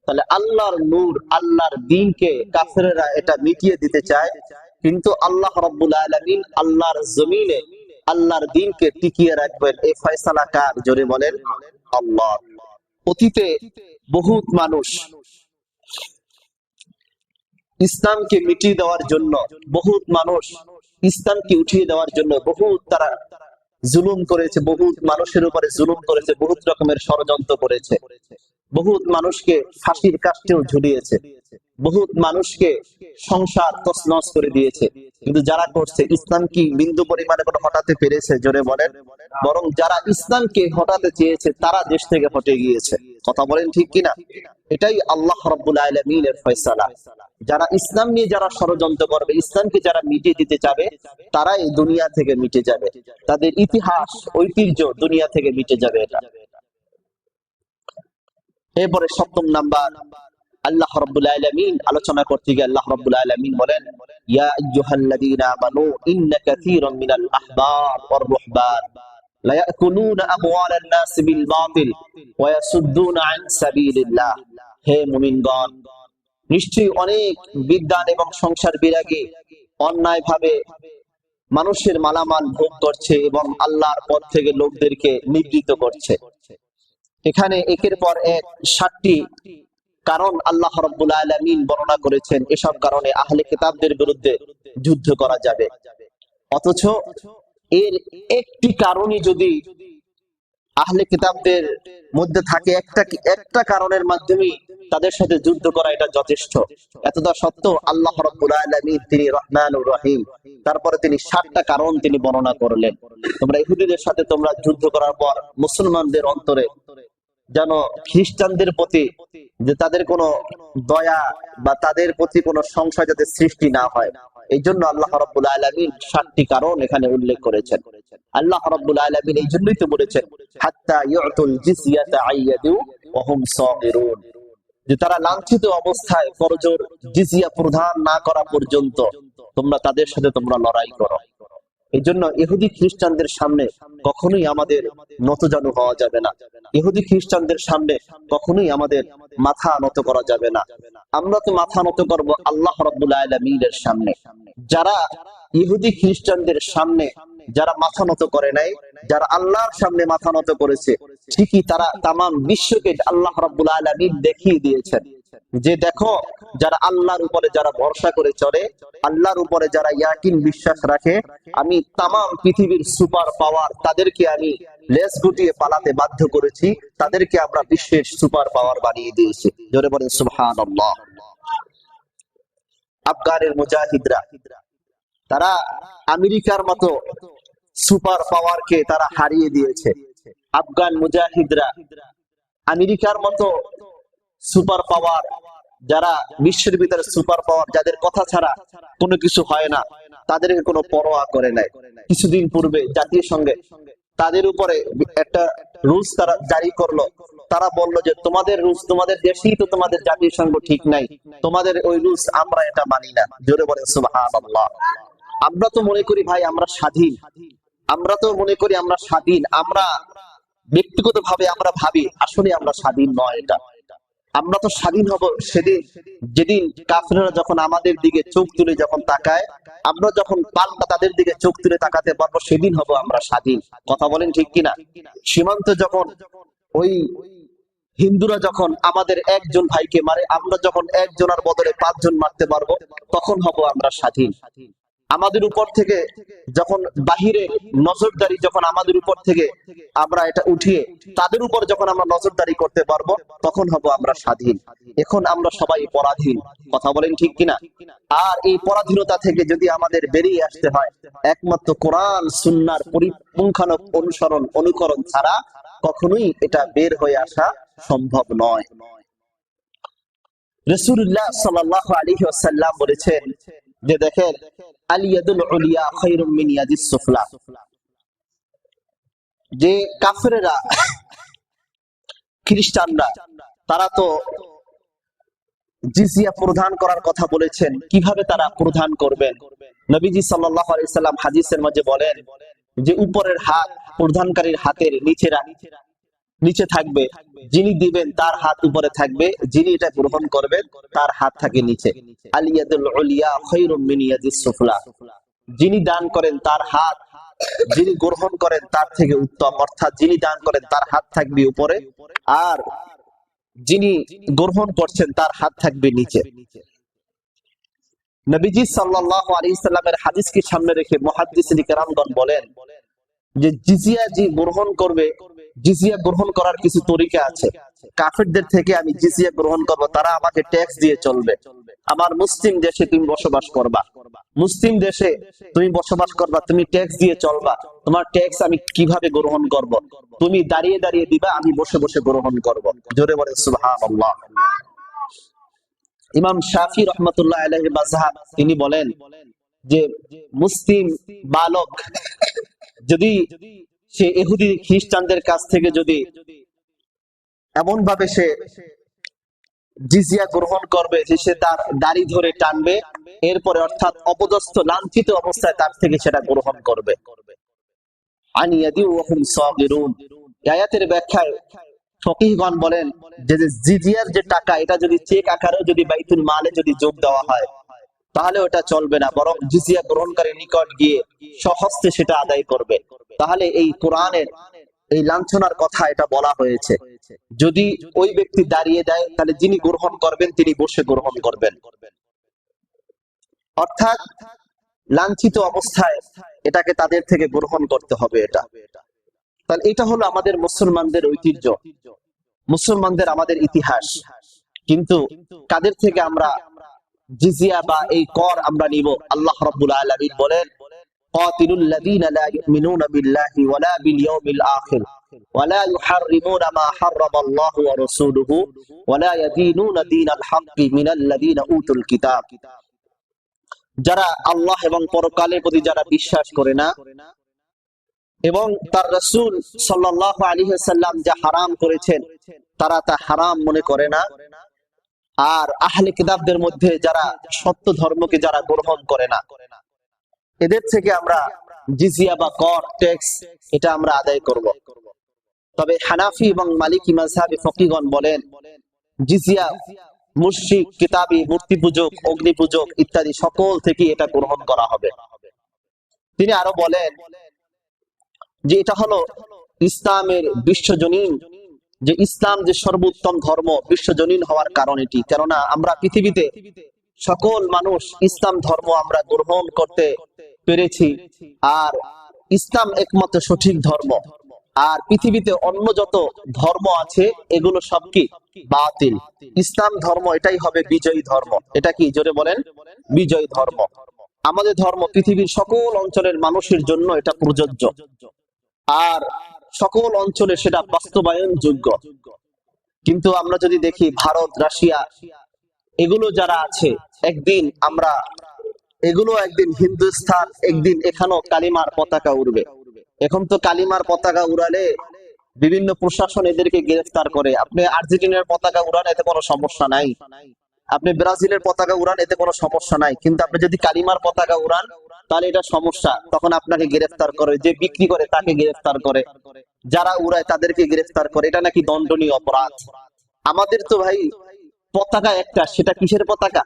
তাহলে আল্লাহর নূর, আল্লাহর দ্বীনকে কাফেররা এটা মিটিয়ে দিতে চায়, কিন্তু আল্লাহ রাব্বুল আলামিন আল্লাহর জমিনে আল্লাহর দ্বীনকে টিকিয়ে রাখবেন, এই ফয়সালা কার? জোরে বলেন আল্লাহ। অতীতে বহুত মানুষ ইসলামকে মিটিয়ে দেওয়ার জন্য, বহুত মানুষ ইসলামকে উঠিয়ে দেওয়ার জন্য বহুত তারা জুলুম করেছে, বহুত মানুষের উপরে জুলুম করেছে, বহুত রকমের ষড়যন্ত্র করেছে, বহুত মানুষকে ফাঁসির কাষ্ঠেও ঝুলিয়েছে, বহুত মানুষকে সংসার তছনছ করে দিয়েছে। কিন্তু যারা করছে, ইসলাম কি বিন্দু পরিমাণে কোনো হটাতে পেরেছে? জোরে বলেন। বরং যারা ইসলামকে হটাতে চেয়েছে তারা দেশ থেকে হটে গিয়েছে। কথা বলেন ঠিক কিনা? এটাই আল্লাহ রাব্বুল আলামিনের ফয়সালা। যারা ইসলাম নিয়ে যারা ষড়যন্ত্র করবে, ইসলামকে যারা মিটিয়ে দিতে চাবে, তারা এই দুনিয়া থেকে মিটে যাবে, তাদের ইতিহাস ঐতিহ্য দুনিয়া থেকে মিটে যাবে। এটা এরপরে সপ্তম নাম্বার, আল্লাহ রাব্বুল আলামিন আলোচনা করতে গিয়ে আল্লাহ রাব্বুল আলামিন বলেন, ইয়া আইয়ুহাল্লাযীনা আমানু ইন্না কাসীরাম মিনাল আহবার ওয়ার রুহবান লা ইয়াকুলুনা আমওয়ালান নাস বিল বাতিল ওয়া ইয়াসুদ্দুনা আন সাবিলিল্লাহ। হে মুমিনগণ, নিশ্চয়ই অনেক বিদ্বান এবং সংসার বিরাগী অন্যায়ভাবে মানুষের মালামাল ভোগ করছে এবং আল্লাহর পথ থেকে লোকদেরকে নিবৃত্ত করছে। এখানে একের পর এক 7টি কারণ আল্লাহ রাব্বুল আলামিন বর্ণনা করেছেন, এসব কারণে আহলে কিতাবদের বিরুদ্ধে যুদ্ধ করা যাবে। অথচ এর একটি কারণই যদি আহলে কিতাবদের মধ্যে থাকে, একটা কারণের মাধ্যমে তাদের সাথে যুদ্ধ করা এটা যথেষ্ট। এতটা সত্ত্বেও আল্লাহ রাব্বুল আলামিন তিনি রহমানুর রহিম, তারপরে তিনি 7টা কারণ তিনি বর্ণনা করলেন। তোমরা ইহুদিদের সাথে তোমরা যুদ্ধ করার পর মুসলমানদের অন্তরে যেন খ্রিস্টানদের প্রতি যে তাদের কোনো দয়া বা তাদের প্রতি কোনো সংশয় যাতে সৃষ্টি না হয়, এই জন্য আল্লাহ রাব্বুল আলামিন 7টি কারণ এখানে উল্লেখ করেছেন। আল্লাহ রাব্বুল আলামিন এই জন্যই তো বলেছেন, হাত্তা ইউতুল জিজিয়াতা আইয়াদু ওয়া হুম সাগিরুন, যে তারা লাঞ্ছিত অবস্থায় করজোর জিজিয়া প্রদান না করা পর্যন্ত তোমরা তাদের সাথে তোমরা লড়াই করো। এই জন্য ইহুদি খ্রিস্টানদের সামনে কখনোই আমাদের নতজানু হওয়া যাবে না। ইহুদি খ্রিস্টানদের সামনে কখনোই আমাদের মাথা নত করা যাবে না। আমরা তো মাথা নত করব আল্লাহ রাব্বুল আলামিনের সামনে। যারা ইহুদি খ্রিস্টানদের সামনে যারা মাথা নত করে নাই, যারা আল্লাহর সামনে মাথা নত করেছে, ঠিকই তারা তামাম বিশ্বকে আল্লাহ রাব্বুল আলামিন দেখিয়ে দিয়েছেন যে দেখো, যারা আল্লাহর উপরে যারা ভরসা করে চলে, আল্লাহর উপরে যারা ইয়াকিন বিশ্বাস রাখে, আমি তামাম পৃথিবীর সুপার পাওয়ার তাদেরকে আমি লেজ গুটিয়ে পালাতে বাধ্য করেছি, তাদেরকে আমরা বিশ্বের সুপার পাওয়ার বানিয়ে দিয়েছি। জোরে বলেন সুবহানাল্লাহ। আফগানের মুজাহিদরা তারা আমেরিকার মতো সুপার পাওয়ারকে তারা হারিয়ে দিয়েছে। আফগান মুজাহিদরা আমেরিকার মতো সুপার পাওয়ার, যারা বিশ্বের ভিতরে সুপার পাওয়ার, যাদের কথা ছাড়া কোনো কিছু হয় না, তাদেরকে কোনো পরোয়া করে নাই। কিছুদিন পূর্বে জাতিসংঘে তাদের উপরে একটা রুলস তারা জারি করলো। তারা বললো যে তোমাদের রুলস, তোমাদের দেশেই তো তোমাদের জাতিসংঘ ঠিক নাই, তোমাদের ওই রুলস আমরা এটা মানি না। জোরে বলেন সুবহানাল্লাহ। আমরা তো মনে করি ভাই আমরা স্বাধীন, আমরা তো মনে করি আমরা স্বাধীন, আমরা ব্যক্তিগতভাবে আমরা ভাবি আসলে আমরা স্বাধীন নয়। এটা আমরা তো স্বাধীন হব সেদিন যেদিন কাফেররা যখন আমাদের দিকে চোখ তুলে যখন তাকায়, আমরা যখন পাল্টা তাদের দিকে চোখ তুলে তাকাতে পারবো, সেদিন হব আমরা স্বাধীন। কথা বলেন ঠিক কিনা? সীমান্ত যখন ওই হিন্দুরা যখন আমাদের একজন ভাইকে মারে, আমরা যখন একজনের বদলে 5 জন মারতে পারবো, তখন হব আমরা স্বাধীন। আমাদের উপর থেকে যখন বাহিরের নজরদারি যখন আমাদের উপর থেকে আমরা এটা উঠিয়ে তাদের উপর যখন আমরা নজরদারি করতে পারবো, তখন হব আমরা স্বাধীন। এখন আমরা সবাই পরাধীন। কথা বলেন ঠিক কিনা? আর এই পরাধীনতা থেকে যদি আমাদের বেরিয়ে আসতে হয়, একমাত্র কোরআন সুন্নাহর পরিপূঙ্খানুপুঙ্খ অনুসরণ অনুকরণ ছাড়া কখনোই এটা বের হয়ে আসা সম্ভব নয়। রাসূলুল্লাহ সাল্লাল্লাহু আলাইহি ওয়াসাল্লাম বলেছেন যে দেখেন, আল ইয়াদুল উলিয়া খায়রুম মিন ইয়াদিস সুফলা, যে কাফেররা খ্রিস্টানরা তারা তো জিজিয়া প্রদান করার কথা বলেছেন, কিভাবে তারা প্রদান করবেন? নবীজি সাল্লাল্লাহু আলাইহি সাল্লাম হাদিসের মধ্যে বলেন যে উপরের হাত প্রদানকারীর হাতের নিচে থাকবে, যিনি দিবেন তার হাত উপরে থাকবে, যিনি এটা গ্রহণ করবেন তার হাত থাকে নিচে। আল ইয়াদুল উলিয়া খায়রুম মিন ইয়াদিস সুফলা, যিনি দান করেন তার হাত, যিনি গ্রহণ করেন তার থেকে উত্তম। অর্থাৎ যিনি দান করেন তার হাত থাকবে উপরে, আর যিনি গ্রহণ করছেন তার হাত থাকবে নিচে। নবীজি সাল্লাল্লাহু আলাইহি সাল্লামের হাদিসকে সামনে রেখে মুহাদ্দিসিন কিরামগণ বলেন যে জিজিয়া যে গ্রহণ করবে, জিজিয়া গ্রহণ করার কিছু তরিকা আছে। কাফেরদের থেকে আমি জিজিয়া গ্রহণ করব, তারা আমাকে ট্যাক্স দিয়ে চলবে। আমার মুসলিম দেশে তুমি বসবাস করবা, মুসলিম দেশে তুমি বসবাস করবা, তুমি ট্যাক্স দিয়ে চলবা। তোমার ট্যাক্স আমি কিভাবে গ্রহণ করব? তুমি দাঁড়িয়ে দাঁড়িয়ে দিবা, আমি বসে বসে গ্রহণ করব। জোরে বলে সুবহানাল্লাহ। ইমাম শাফি রাহমাতুল্লাহ আলাইহি মাযহাব তিনি বলেন যে মুসলিম বালক যদি সে ইহুদি খ্রিস্টানদের কাছ থেকে যদি এমন ভাবে সে জিজিয়া গ্রহণ করবে যে সে তার দাড়ি ধরে টানবে, এরপরে অর্থাৎ অপদস্থ লাঞ্ছিত অবস্থায় তার থেকে সেটা গ্রহণ করবে। আনিয়াদি ওয়া হুম সাগিরুন, আয়াতের ব্যাখ্যায় ফকিহগণ বলেন যে জিজিয়ার যে টাকা, এটা যদি চেক আকারে যদি বাইতুল মালে যদি যোগ দেওয়া হয় তাহলে ওটা চলবে না, বরং জিজিয়া গ্রহণকারীর নিকট গিয়ে স্বহস্তে সেটা আদায় করবে। তাহলে এই কোরআনের এই লাঞ্ছনার কথা এটা বলা হয়েছে। যদি ওই ব্যক্তি দাঁড়িয়ে দেয়, তাহলে যিনি গ্রহণ করবেন তিনি বসে গ্রহণ করবেন। অর্থাৎ লাঞ্ছিত অবস্থায় এটাকে তাদের থেকে গ্রহণ করতে হবে। এটা তাহলে এটা হলো আমাদের মুসলমানদের ঐতিহ্য, মুসলমানদের আমাদের ইতিহাস। কিন্তু কাদের থেকে আমরা জিজিয়া বা এই কর আমরা নিব? আল্লাহ রাব্বুল আলামিন বলেন, কাতিলুল লাযীনা লা ইউমিনুনা বিল্লাহি ওয়ালা বিল ইয়াউমিল আখির ওয়ালা ইউহাররিমুনা মা হাররামাল্লাহু ওয়া রাসূলুহু ওয়ালা ইয়াদীনুনা দীনাল হাক্কি মিনাল লাযীনা উতুল কিতাব। যারা আল্লাহ এবং পরকালের প্রতি যারা বিশ্বাস করে না, এবং তার রাসূল সাল্লাল্লাহু আলাইহি ওয়াসাল্লাম যা হারাম করেছেন তারা তা হারাম মনে করে না। আর আহলে কিতাবদের মধ্যে যারা সত্য ধর্মকে যারা গ্রহণ করে না, এদের থেকে আমরা জিজিয়া বা কর ট্যাক্স এটা আমরা আদায় করব। তবে হানাফি এবং মালিকি মাযহাবী ফকিহগণ বলেন জিজিয়া মুশরিক, কিতাবী, মূর্তি পূজক, অগ্নি পূজক ইত্যাদি সকল থেকে এটা গ্রহণ করা হবে। তিনি আরো বলেন যে এটা হলো ইসলামের বিশ্বজনীন, যে ইসলাম যে সর্বোত্তম ধর্ম বিশ্বজনীন হওয়ার কারণ এটি। কেননা আমরা পৃথিবীতে সকল মানুষ ইসলাম ধর্ম আমরা গ্রহণ করতে পেরেছি, আর ইসলাম একমাত্র সঠিক ধর্ম। আর পৃথিবীতে অন্য যত ধর্ম আছে এগুলো সব কি বাতিল। ইসলাম ধর্ম এটাই হবে বিজয়ী ধর্ম। এটা কি জোরে বলেন? বিজয়ী ধর্ম। আমাদের ধর্ম পৃথিবীর সকল অঞ্চলের মানুষের জন্য এটা প্রযোজ্য, আর সকল অঞ্চলে সেটা বাস্তবায়ন যোগ্য। কিন্তু আমরা যদি দেখি ভারত, রাশিয়া এগুলো যারা আছে, একদিন আমরা এগুলো একদিন হিন্দুস্তান, একদিন এখানেও কালিমার পতাকা উড়বে। এখন তো কালিমার পতাকা উড়ালে বিভিন্ন প্রশাসন এদেরকে গ্রেফতার করে। আপনি আর্জেন্টিনার পতাকা উড়ান, এতে কোনো সমস্যা নাই। আপনি ব্রাজিলের পতাকা উড়ান, এতে কোনো সমস্যা নাই। কিন্তু আপনি যদি কালিমার পতাকা উড়ান তাহলে এটা সমস্যা, তখন আপনাকে গ্রেফতার করে। যে বিক্রি করে তাকে গ্রেফতার করে, যারা উড়ায় তাদেরকে গ্রেফতার করে। এটা নাকি দণ্ডনীয় অপরাধ। আমাদের তো ভাই পতাকা একটা, সেটা কিসের পতাকা?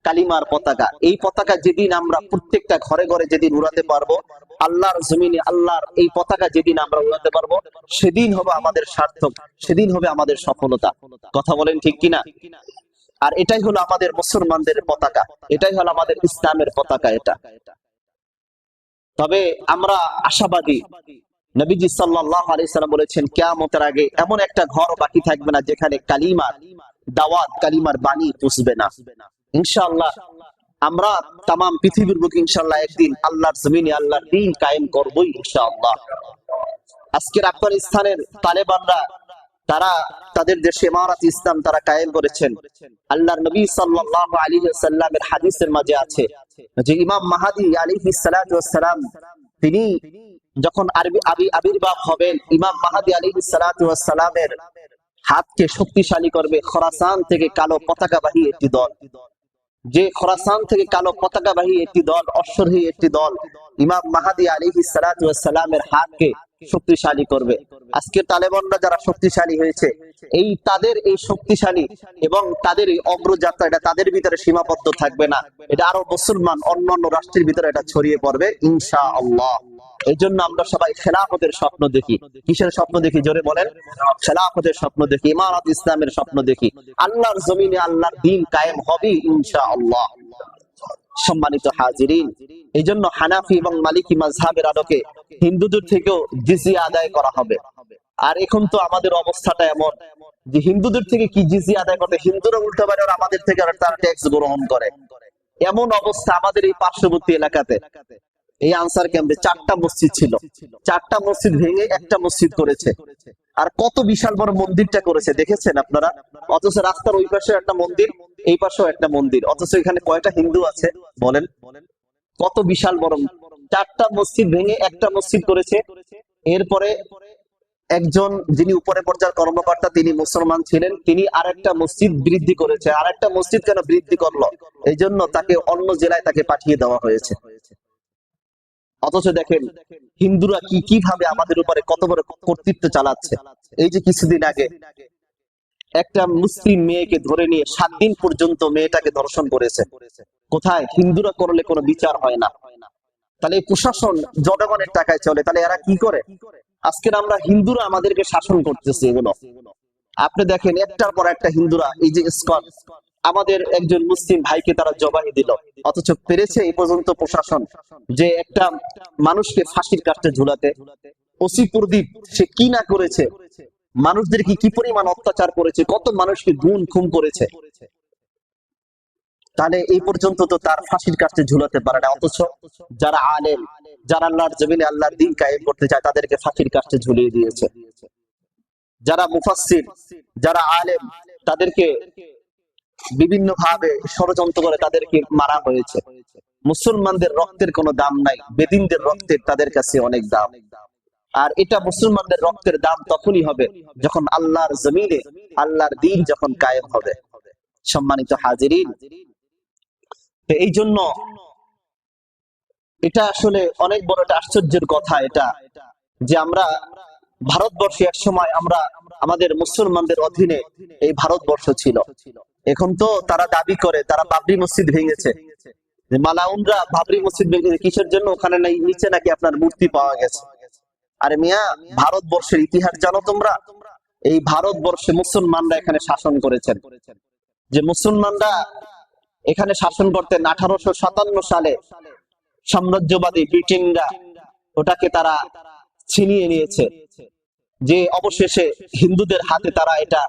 কালিমার পতাকা। এই পতাকা যেদিন আমরা প্রত্যেকটা ঘরে ঘরে যেদিন উড়াতে পারবো, আল্লাহর জমিনে আল্লাহর এই পতাকা যেদিন আমরা উড়াতে পারবো, সেদিন হবে আমাদের সার্থক, সেদিন হবে আমাদের সফলতা। কথা বলেন ঠিক কিনা? আর এটাই হলো আমাদের মুসলমানদের পতাকা, এটাই হলো আমাদের ইসলামের পতাকা এটা। তবে আমরা আশাবাদী, নবীজি সাল্লাল্লাহু আলাইহি সাল্লাম বলেছেন কিয়ামতের আগে এমন একটা ঘর বাকি থাকবে না যেখানে কালিমার দাওয়াত, কালিমার বাণী পৌঁছবে না। ইনশাআল্লাহ আমরা তাম পৃথিবীর বুকে ইনশাআল্লাহ একদিন আল্লাহর জমিনে আল্লাহর দ্বীন কায়েম করবই ইনশাআল্লাহ। আজকের আফগানিস্তানের তালেবানরা তারা তাদের দেশে ইমারাত ইসলাম তারা কায়েম করেছেন। আল্লাহর নবী সাল্লাল্লাহু আলাইহি ওয়াসাল্লামের হাদিসের মাঝে আছে যে ইমাম মাহদী আলাইহিস সালাতু ওয়াস সালাম তিনি যখন আবির্ভাব হবেন, ইমাম মাহদী আলাইহিস সালাতু ওয়াস সালামের হাতকে শক্তিশালী করবে খোরাসান থেকে কালো পতাকাবাহী একটি দল। যে খোরাসান থেকে কালো পতাকাবাহী একটি দল, অশ্বরোহী একটি দল ইমাম মাহদী আলাইহিস সালাতু ওয়াস সালামের হাতকে শক্তিশালী করবে। আজকে তালেবানরা যারা শক্তিশালী হয়েছে, এই তাদের এই শক্তিশালী এবং তাদের এই অগ্রযাত্রা এটা তাদের ভিতরে সীমাবদ্ধ থাকবে না, এটা আরো মুসলমান অন্যান্য রাষ্ট্রের ভিতরে এটা ছড়িয়ে পড়বে ইনশাআল্লাহ। এই জন্য আমরা সবাই খেলাফতের স্বপ্ন দেখি। কিসের স্বপ্ন দেখি জোরে বলেন? খেলাফতের স্বপ্ন দেখি, ইমারত ইসলামের স্বপ্ন দেখি। আল্লাহর জমিনে আল্লাহর দ্বীন কায়েম হবে ইনশাআল্লাহ। সম্মানিত হাজিরিন, এই জন্য হানাফি এবং মালিকি মাযহাবের আলোকে হিন্দুদের থেকেও জিজিয়া আদায় করা হবে। আর এখন তো আমাদের অবস্থাটা এমন যে হিন্দুদের থেকে কি জিজিয়া আদায় করতে, হিন্দুরা উল্টো পারে আমাদের থেকে তার ট্যাক্স গ্রহণ করে। এমন অবস্থা আমাদের এই পার্শ্ববর্তী এলাকাতে, এই আনসার ক্যাম্পে 4টা মসজিদ ছিল, 4টা মসজিদ ভেঙে একটা মসজিদ করেছে। আর কত বিশাল বড় মন্দিরটা করেছে দেখেছেন আপনারা? অথচ রাস্তার ওই পাশে একটা মন্দির, এই পাশেও একটা মন্দির, অথচ এখানে কয়টা হিন্দু আছে বলেন? কত বিশাল বড়! 4টা মসজিদ ভেঙে একটা মসজিদ করেছে। এরপরে একজন যিনি উপরে পর্যায়ের কর্মকর্তা তিনি মুসলমান ছিলেন, তিনি আরেকটা মসজিদ বৃদ্ধি করেছে। আরেকটা মসজিদ কেন বৃদ্ধি করলো? এই জন্য তাকে অন্য জেলায় তাকে পাঠিয়ে দেওয়া হয়েছে। অথচ দেখেন হিন্দুরা কিভাবে আমাদের উপরে কত বড় কর্তৃত্ব চালাচ্ছে। এই যে কিছুদিন আগে একটা মুসলিম মেয়েকে ধরে নিয়ে 7 দিন পর্যন্ত মেয়েটাকে ধর্ষণ করেছে। কোথায়? হিন্দুরা করলে কোনো বিচার হয় না। তাহলে এই প্রশাসন জনগণের টাকায় চলে, তাহলে এরা কি করে? আজকের আমরা হিন্দুরা আমাদেরকে শাসন করতেছে এগুলো। আপনি দেখেন একটার পর একটা হিন্দুরা, এই যে ইসকন, আমাদের একজন মুসলিম ভাইকে তারা জবাই দিল, অথচ পেরেছে এই পর্যন্ত প্রশাসন যে একটা মানুষকে ফাঁসির কাস্টে ঝুলাতে। ওসি প্রদীপ সে কি না করেছে, মানুষদেরকে কি পরিমাণ অত্যাচার করেছে, কত মানুষকে গুম খুন করেছে, তাহলে এই পর্যন্ত তো তার ফাঁসির কাস্টে ঝুলাতে পারে না। অথচ যারা আলেম, যারা আল্লাহর জমিনে আল্লাহর দ্বীন কায়েম করতে চায় তাদেরকে ফাঁসির কাস্টে ঝুলিয়ে দিয়েছে। যারা মুফাসসির, যারা আলেম, তাদেরকে বিভিন্ন ভাবে ষড়যন্ত্র করে তাদেরকে মারা হয়েছে। মুসলমানদের রক্তের কোনো দাম নাই, বেদিনদের রক্তের তাদের কাছে অনেক দাম। আর এটা মুসলমানদের রক্তের দাম তখনই হবে যখন আল্লাহর জমিনে আল্লাহর দ্বীন যখন কায়েম হবে। সম্মানিত হাজিরিন, তো এই জন্য এটা আসলে অনেক বড় একটা আশ্চর্যের কথা এটা, যে আমরা ভারতবর্ষে এক সময় আমরা আমাদের মুসলমানদের অধীনে এই ভারতবর্ষ ছিল। এখন তো তারা দাবি করে তারা বাবরি মসজিদ ভেঙেছে, মালাউনরা বাবরি মসজিদ ভেঙেছে কিসের জন্য? ওখানে নাই নিচে নাকি আপনার মূর্তি পাওয়া গেছে। আরে মিয়া, ভারতবর্ষের ইতিহাস জানো তোমরা? এই ভারতবর্ষে মুসলমানরা এখানে শাসন করেছেন। যে মুসলমানরা এখানে শাসন করতেন 1857 সালে সাম্রাজ্যবাদী ব্রিটেনরা ওটাকে তারা ছিনিয়ে নিয়েছে, যে অবশেষে হিন্দুদের হাতে তারা এটা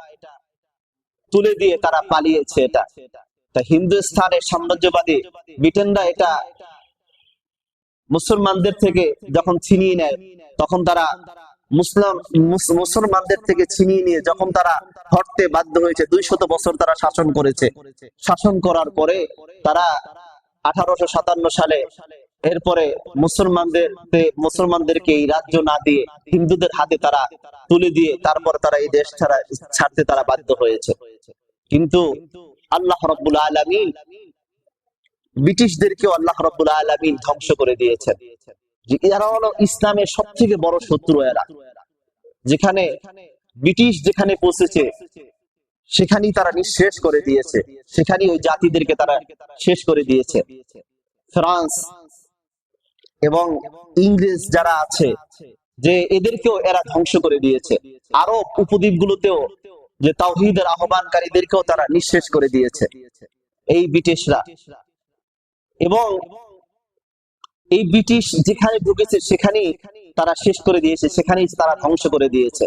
তুলে দিয়ে তারা পালিয়েছে। এটা তা হিন্দুস্তানের সাম্রাজ্যবাদী ব্রিটেনরা এটা মুসলমানদের থেকে যখন ছিনিয়ে নেয়, তখন তারা মুসলমানদের থেকে ছিনিয়ে নিয়ে যখন তারা হটতে বাধ্য হয়েছে, 200 বছর তারা শাসন করেছে। শাসন করার পরে তারা 1857 সালে এরপরে মুসলমানদেরকে এই রাজ্য না দিয়ে হিন্দুদের হাতে তারা তুলে দিয়ে তারপর তারা এই দেশ ছাড়তে তারা বাধ্য হয়েছে। কিন্তু আল্লাহ রাব্বুল আলামিন ব্রিটিশদেরকেও আল্লাহ রাব্বুল আলামিন ধ্বংস করে দিয়েছেন। যে এরা হলো ইসলামের সবথেকে বড় শত্রু। এরা যেখানে ব্রিটিশ যেখানে পৌঁছেছে সেখানেই তারা নিঃশেষ করে দিয়েছে, সেখানেই ওই জাতিদেরকে তারা শেষ করে দিয়েছে। ফ্রান্স এবং ইংরেজ যারা আছে, যে এদেরকেও এরা ধ্বংস করে দিয়েছে। আরব উপদ্বীপগুলোতেও যে তাওহীদের আহ্বানকারীদেরকেও তারা নিঃশেষ করে দিয়েছে এই ব্রিটিশরা। এবং এই ব্রিটিশ যেখানে ঢুকেছে সেখানেই তারা শেষ করে দিয়েছে, সেখানেই তারা ধ্বংস করে দিয়েছে।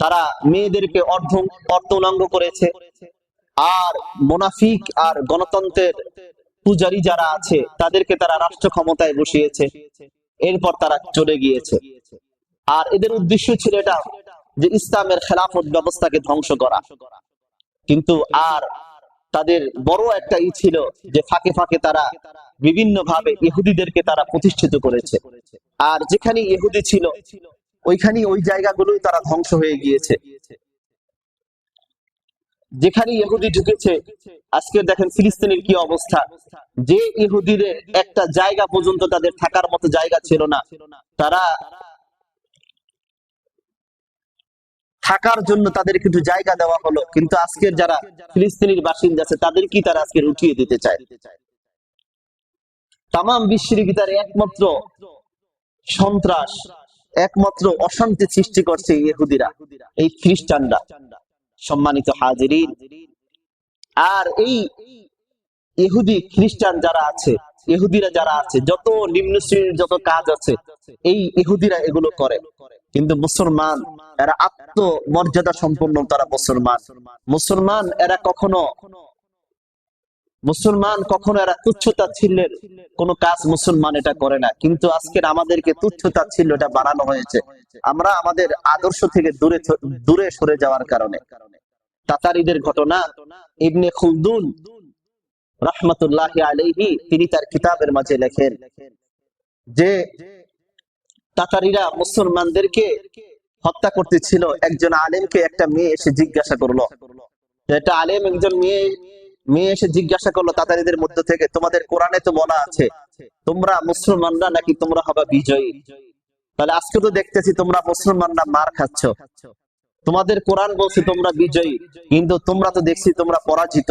তারা মেয়েদেরকে অর্ধনগ্ন করেছে, আর মুনাফিক আর গণতন্ত্রের পূজারী যারা আছে তাদেরকে তারা রাষ্ট্র ক্ষমতায় বসিয়েছে। এরপর তারা চলে গিয়েছে। আর এদের উদ্দেশ্য ছিল এটা যে ইসলামের খেলাফত ব্যবস্থাকে ধ্বংস করা। কিন্তু আর তাদের বড় একটা ছিল যে ফাঁকে ফাঁকে তারা বিভিন্ন ভাবে ইহুদিদেরকে তারা প্রতিষ্ঠিত করেছে। আর যেখানে ইহুদি ছিল ওইখানে ওই জায়গাগুলোই তারা ধ্বংস হয়ে গিয়েছে। যেখানে ইহুদি ঢুকেছে, আজকে দেখেন ফিলিস্তিনের কি অবস্থা, যে ইহুদিদের একটা জায়গা পর্যন্ত তাদের থাকার মতো জায়গা ছিল না। তারা থাকার জন্য তাদের কিন্তু জায়গা দেওয়া হলো, কিন্তু আজকের যারা ফিলিস্তিনের বাসিন্দা আছে তাদের কি তারা আজকে উঠিয়ে দিতে চায়। তাম বিশ্বের ভিতরে একমাত্র সন্ত্রাস, একমাত্র অশান্তি সৃষ্টি করছে ইহুদিরা, এই খ্রিস্টানরা। সম্মানিত হাজিরিন, আর এই ইহুদি খ্রিস্টান যারা আছে, ইহুদিরা যারা আছে, যত নিম্ন শ্রেণীর যত কাজ আছে এই ইহুদিরা এগুলো করে। কিন্তু মুসলমান এরা আত্মমর্যাদা সম্পন্ন, তারা মুসলমান এরা কখনো এরা তুচ্ছতাচ্ছিল্যের কোনো কাজ মুসলমান এটা করে না। কিন্তু আজকের আমাদেরকে তুচ্ছতাচ্ছিল্য এটা বানানো হয়েছে, আমরা আমাদের আদর্শ থেকে দূরে সরে যাওয়ার কারণে। তাতারিদের ঘটনা ইবনে খুলদুন রাহমাতুল্লাহি আলাইহি তিনি তার কিতাবের মাঝে লেখেন যে তাতারিরা মুসলমানদেরকে হত্যা করতেছিল। একজন আলেমকে একটা মেয়ে এসে জিজ্ঞাসা করলো, একটা আলেম একজন মেয়ে এসে জিজ্ঞাসা করলো তাতারিদের মধ্য থেকে, তোমাদের কোরআনে তো বলা আছে তোমরা মুসলমানরা নাকি তোমরা হবে বিজয়ী, তাহলে আজকে তো দেখতেছি তোমরা মুসলমানরা মার খাচ্ছ, তোমাদের কোরআন বলছে তোমরা বিজয়ী, কিন্তু তোমরা তো দেখছি তোমরা পরাজিত,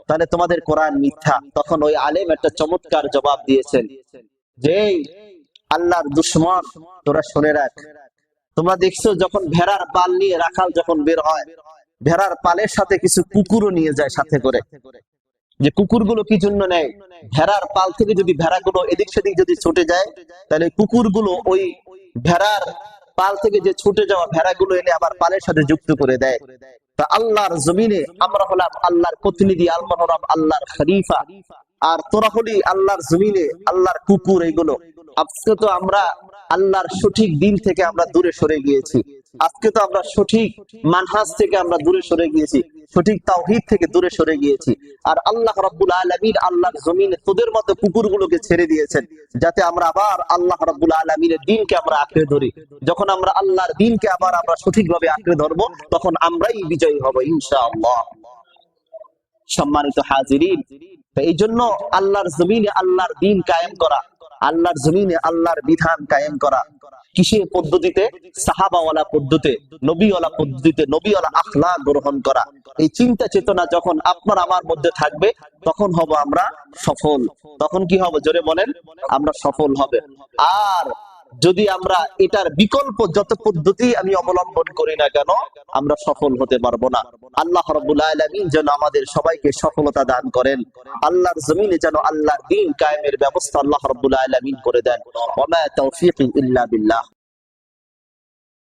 তাহলে তোমাদের কোরআন মিথ্যা। তখন ওই আলেম একটা চমৎকার জবাব দিয়েছেন যে আল্লাহর দুশমন তোরা শুনে রাখ, তোমরা দেখছো যখন ভেড়ার পাল নিয়ে রাখাল যখন বের হয়, ভেড়ার পালের সাথে কিছু কুকুরও নিয়ে যায় সাথে করে। যে কুকুরগুলো কি জন্য নেয়? ভেড়ার পাল থেকে যদি ভেড়াগুলো এদিক সেদিক যদি ছুটে যায়, তাহলে কুকুরগুলো ওই ভেড়ার পাল থেকে যে ছুটে যাওয়া ভেড়াগুলো এনে আবার পালের সাথে যুক্ত করে দেয়। তা আল্লাহর জমিনে আমরা হলাম আল্লাহর প্রতিনিধি, আল্লাহর খলিফা, আর তোরা হলি আল্লাহর জমিনে আল্লাহর কুকুর। এইগুলো আজকে তো আমরা আল্লাহর সঠিক দিন থেকে আমরা দূরে সরে গিয়েছি, আজকে তো আমরা সঠিক মানহাজ থেকে আমরা দূরে সরে গিয়েছি। সঠিক তাওহীদ থেকে দূরে সরে গিয়েছি। আর আল্লাহ রাব্বুল আলামিন আল্লাহর জমিনে তোদের মতো কুকুরগুলোকে ছেড়ে দিয়েছেন, যাতে আমরা আবার আল্লাহ রাব্বুল আলামিনের দ্বীনকে আমরা আঁকড়ে ধরি। যখন আমরা আল্লাহর দ্বীনকে আবার আমরা সঠিকভাবে আঁকড়ে ধরবো, তখন আমরাই বিজয়ী হব ইনশাআল্লাহ। সম্মানিত হাজিরিন, তো এই জন্য আল্লাহর জমিনে আল্লাহর দ্বীন কায়েম করা, আল্লাহর জমিনে আল্লাহর বিধান কায়েম করা কিসের পদ্ধতিতে? সাহাবাওয়ালা পদ্ধতিতে, নবীওয়ালা পদ্ধতিতে, নবীওয়ালা আখলাক গ্রহণ করা। এই চিন্তা চেতনা যখন আপনার আমার মধ্যে থাকবে, তখন হব আমরা সফল। তখন কি হবে? জোরে বলেন, আমরা সফল হবে। আর যদি আমরা এটার বিকল্প যত পদ্ধতি আমি অবলম্বন করি না কেন, আমরা সফল হতে পারবো না। আল্লাহ রাব্বুল আলামিন যেন আমাদের সবাইকে সফলতা দান করেন। আল্লাহর জমিনে যেন আল্লাহর দ্বীন কায়েমের ব্যবস্থা আল্লাহ রাব্বুল আলামিন করে দেন। ওয়া মা তাওফীকি ইল্লা বিল্লাহ।